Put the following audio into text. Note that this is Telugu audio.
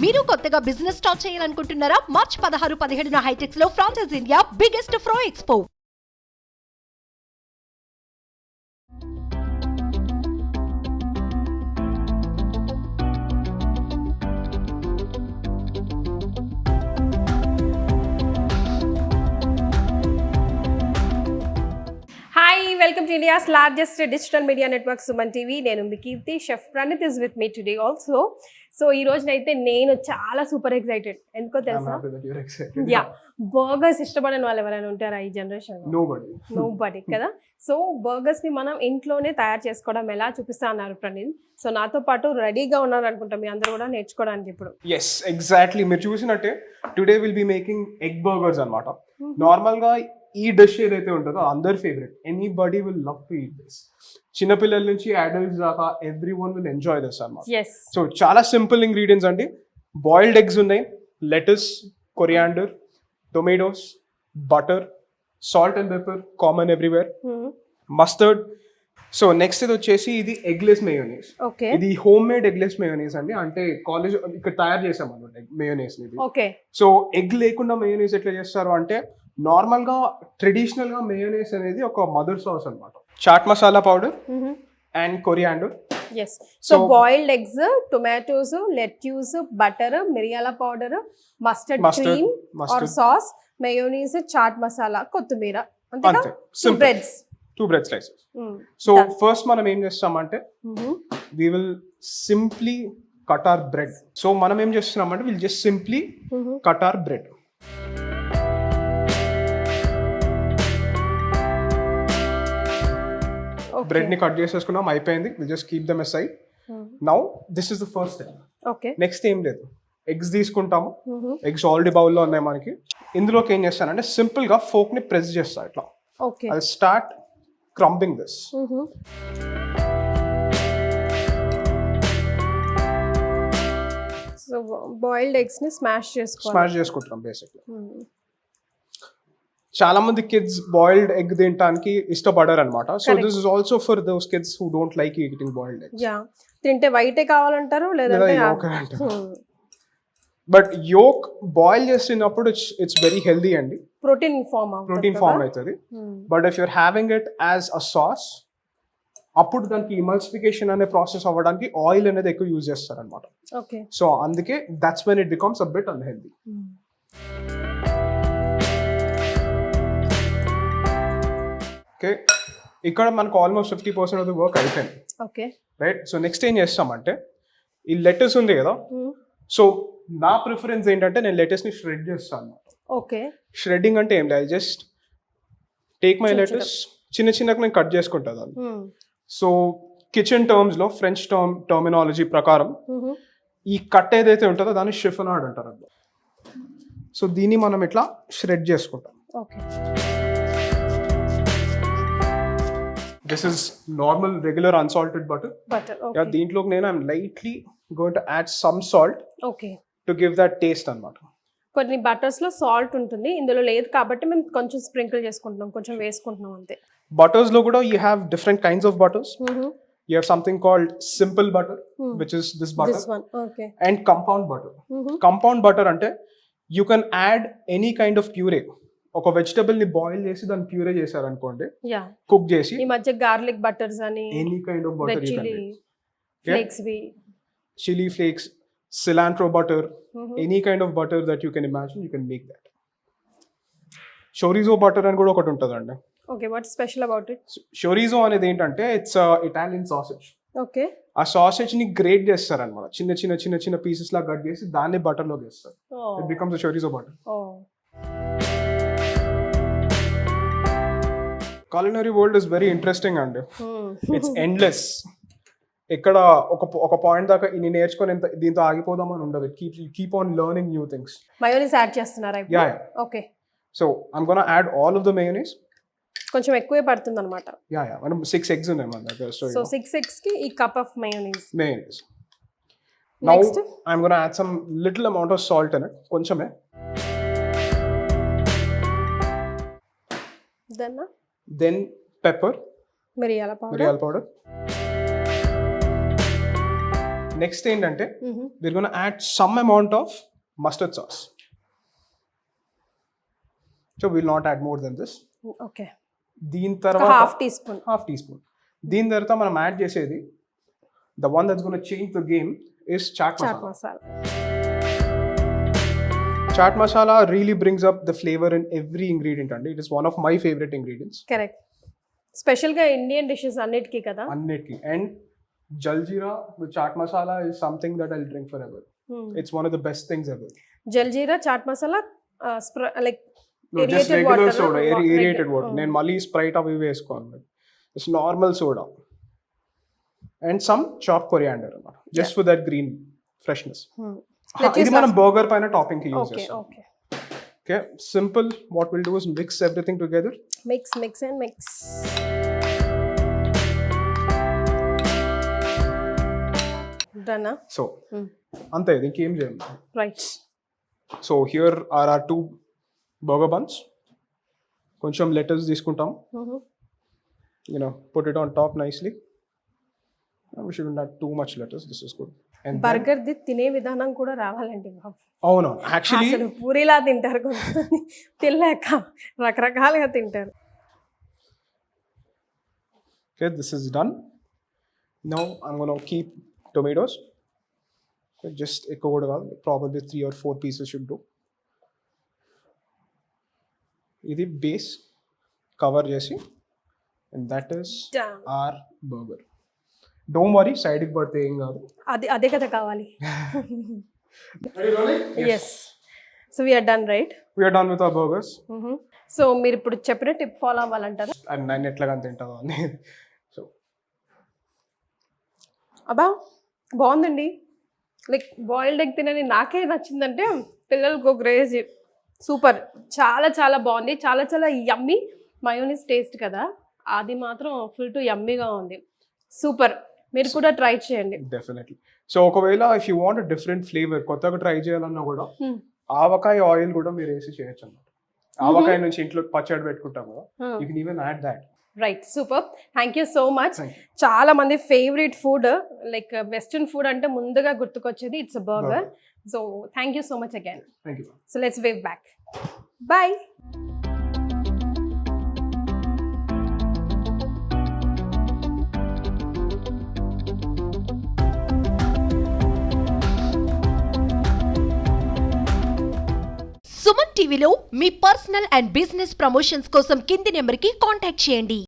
మీరు కొత్తగా బిజినెస్ స్టార్ట్ చేయాలనుకుంటున్నారా? మార్చ్ 16-17 హైటెక్స్ లో franchise India biggest ఫ్రో expo. Hi, welcome to India's largest digital media network, SumanTV. నేను మీ కీర్తి. Chef Praneeth is with me today also. So ఈ రోజునైతే నేను చాలా సూపర్ ఎక్సైటెడ్. ఎందుకో తెలుసా? యా, బర్గర్స్ ఇష్టపడని వాళ్ళు ఎవరైనా ఉంటారా ఈ జనరేషన్? నోబడీ కదా. సో బర్గర్స్ ని మనం ఇంట్లోనే తయారు చేసుకోవడం ఎలా చూపిస్తా అన్నారు ప్రణీత్. సో నాతో పాటు రెడీగా ఉన్నారు అనుకుంటా మీ అందరూ కూడా నేర్చుకోవడానికి ఇప్పుడు. Yes, exactly. మీరు చూసినట్టే today will be making egg burgers అన్నమాట. నార్మల్ గా ఈ డిష్ ఏదైతే ఉంటుందో అందరి favourite. Anybody will love to eat this. చిన్నపిల్లల నుంచి అడల్ట్స్ దాకా every one will enjoy this అన్నమాట. సో చాలా సింపుల్ ఇంగ్రీడియంట్స్ అండి. బాయిల్డ్ ఎగ్స్ ఉన్నాయి, lettuce, coriander, tomatoes, butter, salt and pepper common everywhere, mustard. So next ఇది వచ్చేసి ఇది ఎగ్లెస్ మేయోనీస్. ఇది హోమ్ మేడ్ ఎగ్లెస్ మేయోనీస్ అండి. అంటే కాలేజ్ ఇక్కడ తయారు చేసాం అనమాట మేయోనీస్. సో ఎగ్ లేకుండా మేయోనీస్ ఎట్లా చేస్తారు అంటే నార్మల్ గా ట్రెడిషనల్ గా మేయోనీస్ అనేది ఒక మదర్ సాస్ అన్నమాట. Chaat masala powder and coriander. Yes. So boiled eggs, tomatoes, lettuce, butter, మిరియాల powder, mustard cream or sauce, mayonnaise, chaat masala, కొత్తిమీర, అంతే. Two bread slices. So first మనం ఏం చేస్తామంటే we will simply cut our bread. So మనం ఏం చేస్తున్నామంటే will just simply cut our bread. Bread ని కట్ చేసేసుకున్నాం, అయిపోయింది. Will just keep them aside. Now this is the first step. Next ఏం లేదు, ఎగ్స్ తీసుకుంటాము. ఎగ్స్ ఆల్రెడీ బౌల్లో ఉన్నాయి మనకి. ఇందులోకి ఏం చేస్తానంటే సింపుల్ గా ఫోక్ ని ప్రెస్ చేస్తా ఇట్లా. I start crumbing this. So boiled eggs ని స్మాష్ చేసుకుంటాం బేసిక్లీ. చాలా మంది కిడ్స్ బాయిల్డ్ ఎగ్ తినడానికి ఇష్టపడరు అనమాట. So this is also for those kids who don't like eating boiled eggs. Yeah, తింటే వైటే కావాలంటారు లేదంటే యోక్ అంటారు. బట్ యోక్ బాయిల్ చేసినప్పుడు ఇట్స్ వెరీ హెల్దీ అండి. ప్రోటీన్ ఫామ్ అవుతుంది. But if you're having it as a sauce, అప్పుడు దానికి ఇమల్సిఫికేషన్ అనే ప్రాసెస్ అవ్వడానికి ఆయిల్ అనేది ఎక్కువ యూజ్ చేస్తారు అనమాట. సో అందుకే that's when it becomes a bit unhealthy. ఇక్కడ మనకు ఆల్మోస్ట్ 50% ఆఫ్ ద వర్క్ అయిపోయింది. రైట్. సో నెక్స్ట్ ఏం చేస్తామంటే ఈ లెటర్స్ ఉంది కదా. సో నా ప్రిఫరెన్స్ ఏంటంటే నేను లెటర్స్ ని షెడ్ చేస్తాను. షెడ్డింగ్ అంటే ఏం లేదు, జస్ట్ టేక్ మై లెటర్స్ చిన్న చిన్నగా నేను కట్ చేసుకుంటా దాన్ని. సో కిచెన్ టర్మ్స్ లో ఫ్రెంచ్ టర్మినాలజీ ప్రకారం ఈ కట్ ఏదైతే ఉంటుందో దాన్ని షిఫనాడ్ అంటారు. సో దీన్ని మనం ఇట్లా షెడ్ చేసుకుంటాం. This is normal regular unsalted butter. Yeah, దీంట్లో నేను I'm lightly going to add some salt. To give that taste అన్నమాట. కొన్ని బటర్స్ లో సాల్ట్ ఉంటుంది, ఇందులో లేదు కాబట్టి మేము కొంచెం స్ప్రింకిల్ చేసుకుంటున్నాం, కొంచెం వేసుకుంటున్నాం అంతే. Butters లో కూడా you have different kinds of butters. You have something called simple butter, which is this butter. This one. And compound butter. Compound butter అంటే you can add any kind of puree. ఒక వెజిటబుల్ ని బాయిల్ చేసి దాన్ని ప్యూరే చేశారు అనుకోండి, కుక్ చేసి. ఈ మధ్య గార్లిక్ బటర్స్ అని, any kind of butter, chilli flakes, cilantro butter, any kind of butter that you can imagine, you can make that. Chorizo butter అని కూడా ఒకటి ఉంటుందండి. What's special about it? Chorizo అనేది ఏంటంటే ఇట్స్ ఇటాలియన్ సాసేజ్. ఆ సాసేజ్ ని గ్రేట్ చేస్తారు అనమాట. చిన్న చిన్న చిన్న చిన్న పీసెస్ లా కట్ చేసి దాన్ని బటర్ లో వేస్తారు. It becomes a chorizo butter. Culinary world is very interesting అండి. It's endless. ఇక్కడ ఒక పాయింట్ దాకా ఇన్ని నేర్చుకొని దీంతో ఆగిపోదామని ఉండదు. Keep on learning new things. Mayonnaise add చేస్తున్నారా? So I'm gonna add all of the mayonnaise. కొంచెం ఎక్కువే పడుతుంది అనమాట. మనం 6 eggs ఉన్నాయి మన దగ్గర. సో 6 eggs కి ఈ cup of mayonnaise. Now I'm gonna add some little amount of salt in it. కొంచెమే. Then pepper, మిరియాల పౌడర్. నెక్స్ట్ ఏంటంటే we're going to add some amount of mustard sauce. So we'll not add more than this. Okay, దీని తర్వాత హాఫ్ టీ స్పూన్. దీని తర్వాత మనం యాడ్ చేసేది the one that's going to change the game is chaat masala. Chaat masala really brings up the flavor in every ingredient and it is one of my favorite ingredients. Correct, special గా ఇండియన్ డిషెస్ అన్నిటికీ కదా. అన్నిటికీ. And jaljeera with chaat masala is something that I'll drink forever. It's one of the best things ever. Jaljeera, chaat masala, like No, just regular soda, aerated water. నేను మళ్ళీ స్ప్రైట్ అవి వేసుకోను. It's normal soda. And some chopped coriander అన్నమాట, just for that green freshness. ఇది మనం బర్గర్ పైన టాపింగ్ కి యూస్ చేస్తాం. Okay, simple. What we'll do is mix everything together. Mix and mix. Done. So, అంతే, ఇది ఇంకేం చేయాలి. Right. So here are our 2 burger buns. కొంచెం lettuce తీసుకుంటాం. Put it on top nicely. We shouldn't add too much lettuce. This is good. And burger the తినే విధానం కూడా రావాలండి బాబు. అవును, యాక్చువల్లీ అసలు పూరిలా తింటారు కొంతమంది, తినలేక రకరకాలుగా తింటారు. Okay, this is done. Now I'm going to keep tomatoes. Just ఎక్కువ కూడా కాదు, probably 3 or 4 pieces should do. ఇది బేస్ కవర్ చేసి, and that is our burger. Don't worry, side కి పడితే ఏం కాదు. అదే కదా కావాలి. Yes. So we are done, right? We are done with our burgers. So మీరు ఇప్పుడు చెప్పిన టిప్ ఫాలో అవ్వాలంటారు. And నేను ఎట్లాగా తింటాను అని. సో అబ్బా బాగుందండి. లైక్ బాయిల్డ్ ఎగ్ తినని నాకే నచ్చిందంటే పిల్లలకు క్రేజీ. సూపర్, చాలా చాలా బాగుంది, చాలా చాలా యమ్మీ. మయోనీస్ టేస్ట్ కదా, అది మాత్రం ఫుల్ టు యమ్మీగా ఉంది. సూపర్, మీరు కూడా ట్రై చేయండి. డెఫినెట్లీ. సో ఒకవేళ if you want different flavour, కొత్తగా ట్రై చేయాలన్నా కూడా ఆవకాయ ఆయిల్ కూడా మీరు వేసి చేయొచ్చు అన్నమాట. ఆవకాయ నుంచి ఇంట్లో పచ్చడి పెట్టుకుంటాం కదా, you can even add that. Right, super, thank you so much. చాలా మంది favourite food, like western food అంటే ముందుగా గుర్తుకొచ్చేది it's a burger. So thank you so much again. Thank you. So let's wave back. Bye. Suman టీవీలో మీ పర్సనల్ అండ్ బిజినెస్ ప్రమోషన్స్ కోసం కింది నెంబర్కి కాంటాక్ట్ చేయండి.